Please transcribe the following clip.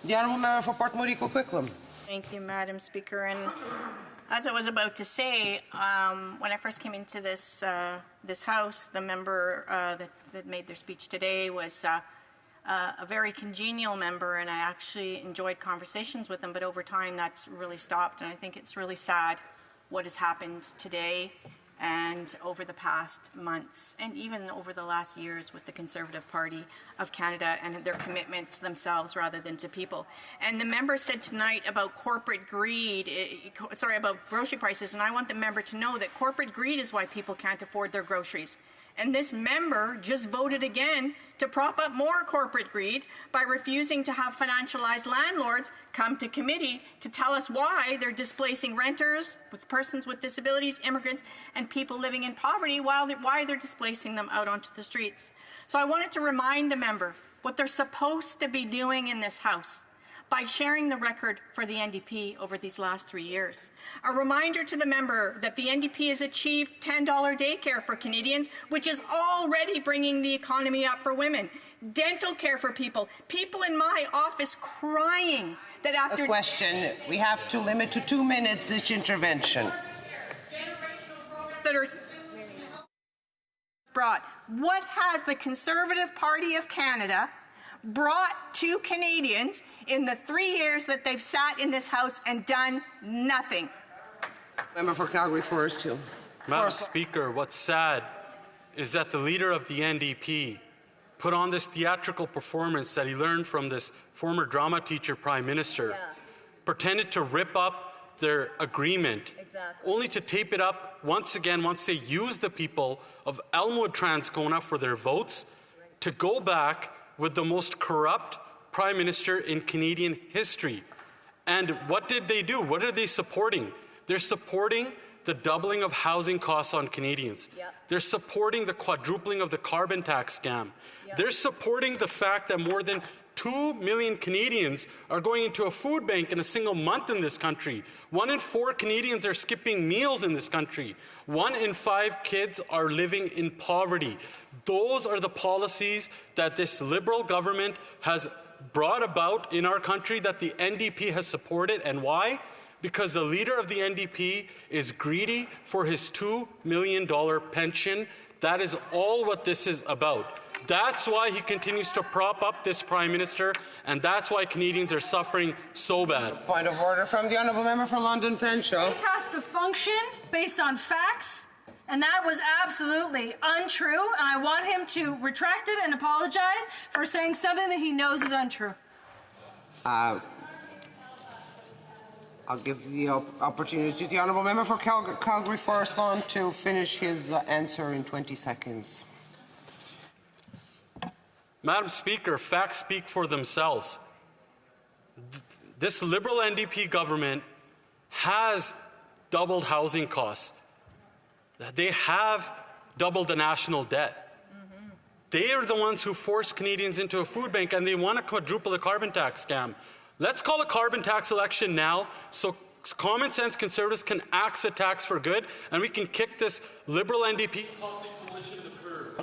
The Honourable Member for Port Morico Quicklum. Thank you, Madam Speaker. And as I was about to say, when I first came into this House, the member that made their speech today was a very congenial member, and I actually enjoyed conversations with him, but over time that's really stopped, and I think it's really sad what has happened today and over the past months, and even over the last years with the Conservative Party of Canada and their commitment to themselves rather than to people. And the member said tonight about corporate greed, about grocery prices, and I want the member to know that corporate greed is why people can't afford their groceries. And this member just voted again to prop up more corporate greed by refusing to have financialized landlords come to committee to tell us why they're displacing renters, with persons with disabilities, immigrants, and people living in poverty, why they're displacing them out onto the streets. So I wanted to remind the member what they're supposed to be doing in this House by sharing the record for the NDP over these last 3 years. A reminder to the member that the NDP has achieved $10 daycare for Canadians, which is already bringing the economy up for women. Dental care for people. People in my office crying that after— A question. We have to limit to 2 minutes each intervention. That are brought. What has the Conservative Party of Canada brought to Canadians in the 3 years that they've sat in this House and done nothing? Member for Calgary Forest Hill. Madam Speaker, what's sad is that the leader of the NDP put on this theatrical performance that he learned from this former drama teacher Prime Minister, pretended to rip up their agreement, only to tape it up once again once they used the people of Elmwood Transcona for their votes, to go back with the most corrupt Prime Minister in Canadian history. And what did they do? What are they supporting? They're supporting the doubling of housing costs on Canadians. They're supporting the quadrupling of the carbon tax scam. They're supporting the fact that more than 2 million Canadians are going into a food bank in a single month in this country. 1 in 4 Canadians are skipping meals in this country. 1 in 5 kids are living in poverty. Those are the policies that this Liberal government has brought about in our country, that the NDP has supported. And why? Because the leader of the NDP is greedy for his $2 million pension. That is all what this is about. That's why he continues to prop up this Prime Minister, and that's why Canadians are suffering so bad. Point of order from the Honourable Member for London Fanshawe. This has to function based on facts, and that was absolutely untrue, and I want him to retract it and apologize for saying something that he knows is untrue. I'll give the opportunity to the Honourable Member for Calgary Forest Lawn to finish his answer in 20 seconds. Madam Speaker, facts speak for themselves. This Liberal NDP government has doubled housing costs. They have doubled the national debt. They are the ones who forced Canadians into a food bank, and they want to quadruple the carbon tax scam. Let's call a carbon tax election now so common sense Conservatives can axe a tax for good, and we can kick this Liberal NDP coalition to the curb.